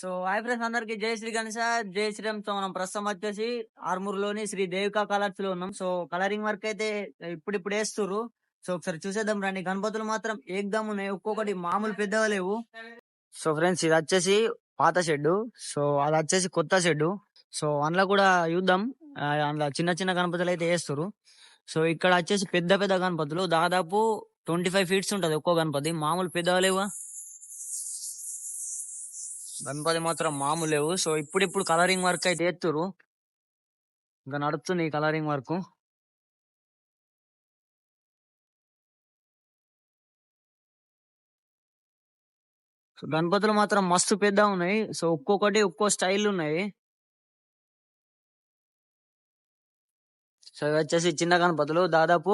So hi friends, అందరికి జై శ్రీ గణేశ, జై శ్రీరామ్. సో మనం ప్రస్తుతం వచ్చేసి ఆర్మూర్లోని శ్రీ దేవికా కలర్స్ లో ఉన్నాం. సో కలరింగ్ వర్క్ అయితే ఇప్పుడు వేస్తుర్రు. సో ఒకసారి చూసేద్దాం రండి. గణపతులు మాత్రం ఏకదమ్ ఉన్నాయి, ఒక్కొక్కటి మామూలు పెద్దగా లేవు. సో ఫ్రెండ్స్, ఇది వచ్చేసి పాత షెడ్, సో అది వచ్చేసి కొత్త షెడ్. సో అందులో కూడా చూద్దాం. అందులో చిన్న చిన్న గణపతులు అయితే వేస్తుర్రు. సో ఇక్కడ వచ్చేసి పెద్ద పెద్ద గణపతులు, దాదాపు 25 ఫీట్స్ ఉంటది ఒక్కో గణపతి. మామూలు పెద్దగా లేవా గణపతి మాత్రం మామూలు లేవు. సో ఇప్పుడు కలరింగ్ వర్క్ అయితే ఎత్తురు, ఇంకా నడుస్తుంది ఈ కలరింగ్ వర్క్. సో గణపతులు మాత్రం మస్తు పెద్ద ఉన్నాయి. సో ఒక్కొక్కటి ఒక్కో స్టైల్ ఉన్నాయి. సో ఇవి వచ్చేసి చిన్న గణపతులు, దాదాపు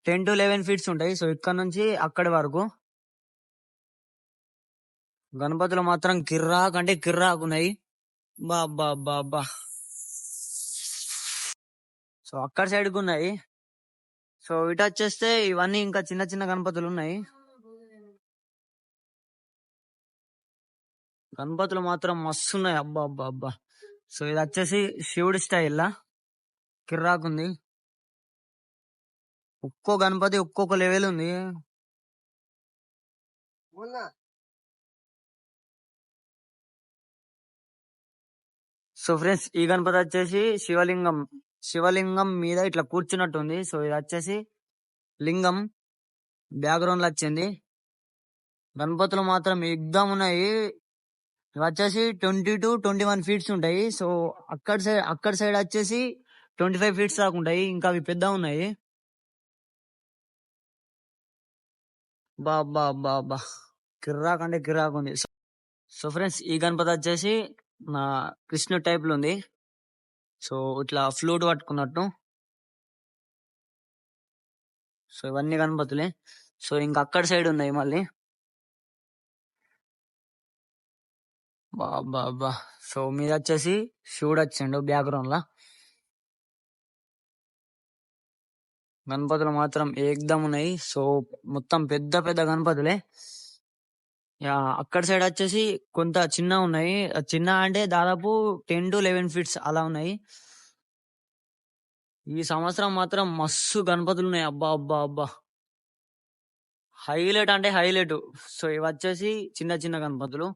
10 to 11 ఫీట్స్ ఉంటాయి. సో ఇక్కడ నుంచి అక్కడి వరకు గణపతులు మాత్రం కిర్రాక్ అంటే కిర్రాక్ ఉన్నాయి. బా బా బా బా. సో అక్కడ సైడ్ కు ఉన్నాయి. సో ఇటు వచ్చేస్తే ఇవన్నీ ఇంకా చిన్న చిన్న గణపతులు ఉన్నాయి. గణపతులు మాత్రం మస్తు ఉన్నాయి, అబ్బా అబ్బా అబ్బా. సో ఇది వచ్చేసి శివుడి స్టైల్ లా కిర్రాక్ ఉంది. ఒక్కో గణపతి ఒక్కొక్క లెవెల్ ఉంది. సో ఫ్రెండ్స్, ఈ గణపతి వచ్చేసి శివలింగం మీద ఇట్లా కూర్చున్నట్టుంది. సో ఇది వచ్చేసి లింగం బ్యాక్గ్రౌండ్ లో వచ్చింది. గణపతులు మాత్రం ఎగ్దాం ఉన్నాయి. ఇవి వచ్చేసి 20 to 21 ఫీట్స్ ఉంటాయి. సో అక్కడ సైడ్ వచ్చేసి 25 ఫీట్స్ దాకా ఉంటాయి. ఇంకా అవి పెద్ద ఉన్నాయి. బా బా బా బా, కిర్రాక్ అంటే కిర్రాక్ ఉంది. సో ఫ్రెండ్స్, ఈ గణపతి వచ్చేసి నా కృష్ణుడు టైప్ లో ఉంది. సో ఇట్లా ఫ్లూట్ పట్టుకున్నట్టు. సో ఇవన్నీ గణపతులే. సో ఇంకా అక్కడ సైడ్ ఉన్నాయి మళ్ళీ. బా బా బా. సో మీద వచ్చేసి శివుడు వచ్చిండు బ్యాక్గ్రౌండ్ లా. గణపతులు మాత్రం ఏకదమ్ ఉన్నాయి. సో మొత్తం పెద్ద పెద్ద గణపతులే. అక్కడ సైడ్ వచ్చేసి కొంత చిన్న ఉన్నాయి. చిన్న అంటే దాదాపు 10 to 11 ఫీట్స్ అలా ఉన్నాయి. ఈ సంవత్సరం మాత్రం మస్తు గణపతులు ఉన్నాయి, అబ్బా అబ్బా అబ్బా. హైలైట్ అంటే హైలైట్. సో ఇవి వచ్చేసి చిన్న చిన్న గణపతులు.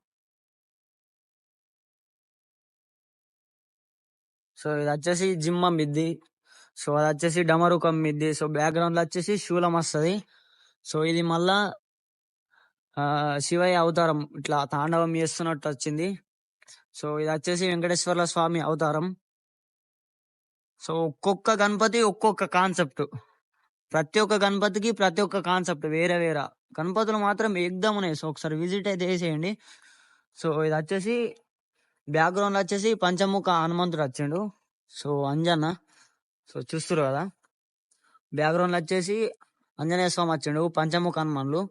సో ఇది వచ్చేసి జిమ్మం మిద్ది. సో అది వచ్చేసి డమరుకం మిద్ది. సో బ్యాక్గ్రౌండ్ లో వచ్చేసి శూలం వస్తుంది. సో ఇది మళ్ళా శివయ్య అవతారం ఇట్లా తాండవం చేస్తున్నట్టు వచ్చింది. సో ఇది వచ్చేసి వెంకటేశ్వర్ల స్వామి అవతారం. సో ఒక్కొక్క గణపతి ఒక్కొక్క కాన్సెప్ట్. ప్రతి ఒక్క గణపతికి ప్రతి ఒక్క కాన్సెప్ట్ వేరే వేరే. గణపతులు మాత్రం ఏకదమ్ ఉన్నాయి. సో ఒకసారి విజిట్ అయితే వేసేయండి. సో ఇది వచ్చేసి బ్యాక్గ్రౌండ్ లో వచ్చేసి పంచముఖ హనుమంతుడు వచ్చిండు. సో అంజన్న, సో చూస్తున్నారు కదా. బ్యాక్గ్రౌండ్ లో వచ్చేసి ఆంజనేయ స్వామి వచ్చిండు, పంచముఖ హనుమాన్లు.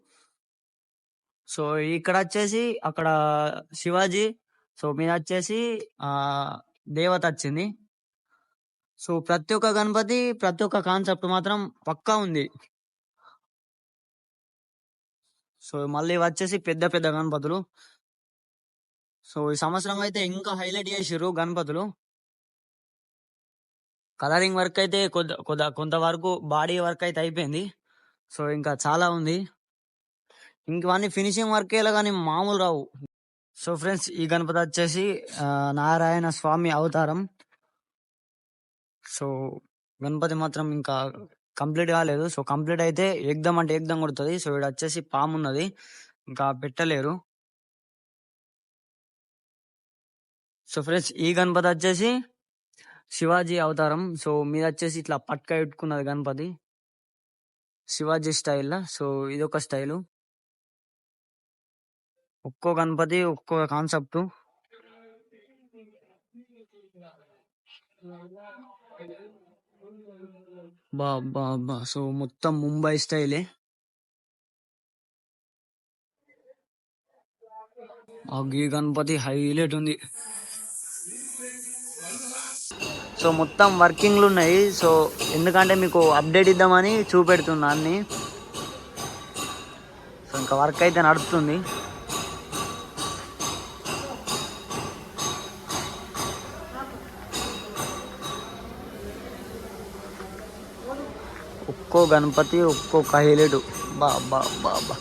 సో ఇక్కడ వచ్చేసి అక్కడ శివాజీ. సో మీద వచ్చేసి దేవత వచ్చింది. సో ప్రతి ఒక్క గణపతి ప్రతి ఒక్క కాన్సెప్ట్ మాత్రం పక్కా ఉంది. సో మళ్ళీ వచ్చేసి పెద్ద పెద్ద గణపతులు. సో ఈ సంవత్సరం అయితే ఇంకా హైలైట్ చేసిర్రు గణపతులు. కలరింగ్ వర్క్ అయితే కొంతవరకు బాడీ వర్క్ అయితే అయిపోయింది. సో ఇంకా చాలా ఉంది. ఇంకవన్నీ ఫినిషింగ్ వర్క్ కానీ మామూలు రావు. సో ఫ్రెండ్స్, ఈ గణపతి వచ్చేసి నారాయణ స్వామి అవతారం. సో గణపతి మాత్రం ఇంకా కంప్లీట్ కాలేదు. సో కంప్లీట్ అయితే ఏకదమ్ అంటే ఏకదమ్ కొడుతుంది. సో ఇక్కడ వచ్చేసి పాము ఉన్నది, ఇంకా పెట్టలేరు. సో ఫ్రెండ్స్, ఈ గణపతి వచ్చేసి శివాజీ అవతారం. సో మీద వచ్చేసి ఇట్లా పట్క పెట్టుకున్నది గణపతి శివాజీ స్టైల్. సో ఇదొక స్టైలు. ఒక్కో గణపతి ఒక్కో కాన్సెప్ట్. బా బా బా. సో మొత్తం ముంబై స్టైలే. ఈ గణపతి హైలైట్ ఉంది. సో మొత్తం వర్కింగ్లు ఉన్నాయి. సో ఎందుకంటే మీకు అప్డేట్ ఇద్దామని చూపెడుతున్నా అన్ని. సో ఇంకా వర్క్ అయితే నడుస్తుంది. ఒక్కో గణపతి ఒక్కొక్క హైలైట్. బా బా బా బా.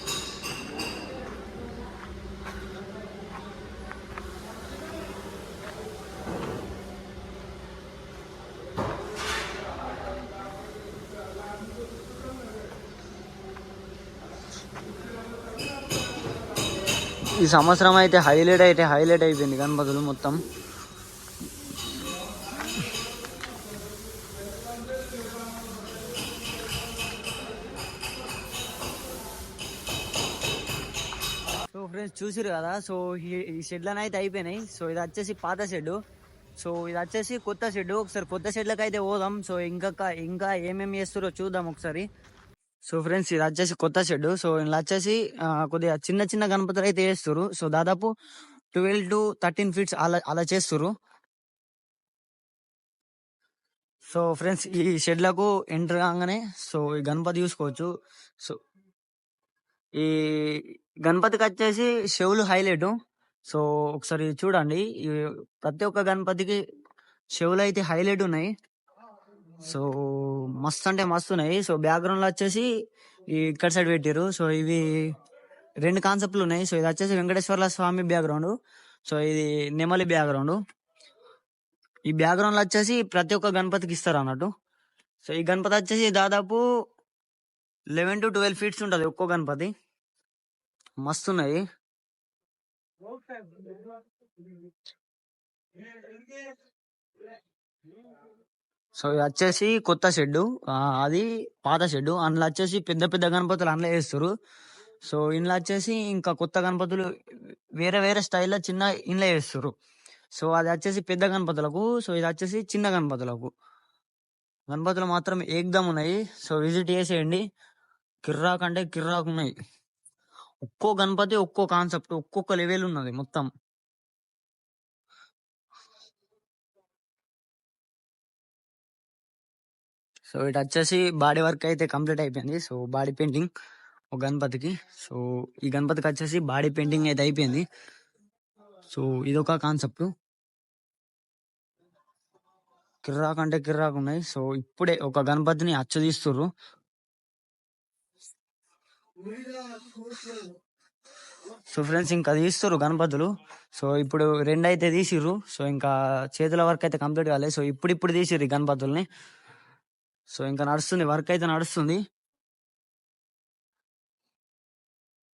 ఈ సంవత్సరం అయితే హైలైట్ అయిపోయింది గణపతులు మొత్తం. సో ఫ్రెండ్స్ చూసిరు కదా. సో ఈ షెడ్లను అయితే అయిపోయినాయి. సో ఇది వచ్చేసి పాత షెడ్. సో ఇది వచ్చేసి కొత్త షెడ్. ఒకసారి కొత్త షెడ్లకు అయితే పోదాం. సో ఇంకా ఏమేమి చేస్తారో చూద్దాం ఒకసారి. సో ఫ్రెండ్స్ ఇది వచ్చేసి కొత్త షెడ్. సో ఇలా వచ్చేసి కొద్దిగా చిన్న చిన్న గణపతులు అయితే వేస్తారు. సో దాదాపు 12 to 13 ఫీట్స్ అలా చేస్తారు. సో ఫ్రెండ్స్ ఈ షెడ్లకు ఎంటర్ కాగానే సో ఈ గణపతి చూసుకోవచ్చు. సో ఈ గణపతికి వచ్చేసి చెవులు హైలైట్. సో ఒకసారి చూడండి, ఈ ప్రతి ఒక్క గణపతికి చెవులు అయితే హైలైట్ ఉన్నాయి. సో మస్తు అంటే మస్తు ఉన్నాయి. సో బ్యాక్గ్రౌండ్ లో వచ్చేసి ఇక్కడ సైడ్ పెట్టారు. సో ఇవి 2 కాన్సెప్ట్లు ఉన్నాయి. సో ఇది వచ్చేసి వెంకటేశ్వర్ల స్వామి బ్యాక్గ్రౌండ్. సో ఇది నెమలి బ్యాక్గ్రౌండ్. ఈ బ్యాక్గ్రౌండ్ లో వచ్చేసి ప్రతి ఒక్క గణపతికి ఇస్తారు అన్నట్టు. సో ఈ గణపతి వచ్చేసి దాదాపు 11 to 12 ఫీట్స్ ఉంటది ఒక్కో గణపతి. మస్తు ఉన్నాయి. సో ఇది వచ్చేసి కొత్త షెడ్, అది పాత షెడ్. అందులో వచ్చేసి పెద్ద పెద్ద గణపతులు అందులో వేస్తారు. సో ఇంట్లో వచ్చేసి ఇంకా కొత్త గణపతులు వేరే వేరే స్టైల్లో చిన్న ఇంట్లో వేస్తారు. సో అది వచ్చేసి పెద్ద గణపతులకు. సో ఇది వచ్చేసి చిన్న గణపతులకు. గణపతులు మాత్రం ఏకదం ఉన్నాయి. సో విజిట్ చేసేయండి. కిర్రాక్ అంటే కిర్రాక్ ఉన్నాయి. ఒక్కో గణపతి ఒక్కో కాన్సెప్ట్, ఒక్కొక్క లెవెల్ ఉన్నది మొత్తం. సో ఇటు వచ్చేసి బాడీ వర్క్ అయితే కంప్లీట్ అయిపోయింది. సో బాడీ పెయింటింగ్ ఒక గణపతికి. సో ఈ గణపతికి వచ్చేసి బాడీ పెయింటింగ్ అయితే అయిపోయింది. సో ఇదొక కాన్సెప్ట్. కిర్రాక్ అంటే కిర్రాక్ ఉన్నాయి. సో ఇప్పుడే ఒక గణపతిని తీస్తుర్రు. సో ఫ్రెండ్స్ ఇంకా తీస్తారు గణపతులు. సో ఇప్పుడు 2 అయితే తీసిర్రు. సో ఇంకా చేతుల వర్క్ అయితే కంప్లీట్ కాలేదు. సో ఇప్పుడు తీసిర్రు ఈ గణపతుల్ని. సో ఇంకా నడుస్తుంది, వర్క్ అయితే నడుస్తుంది.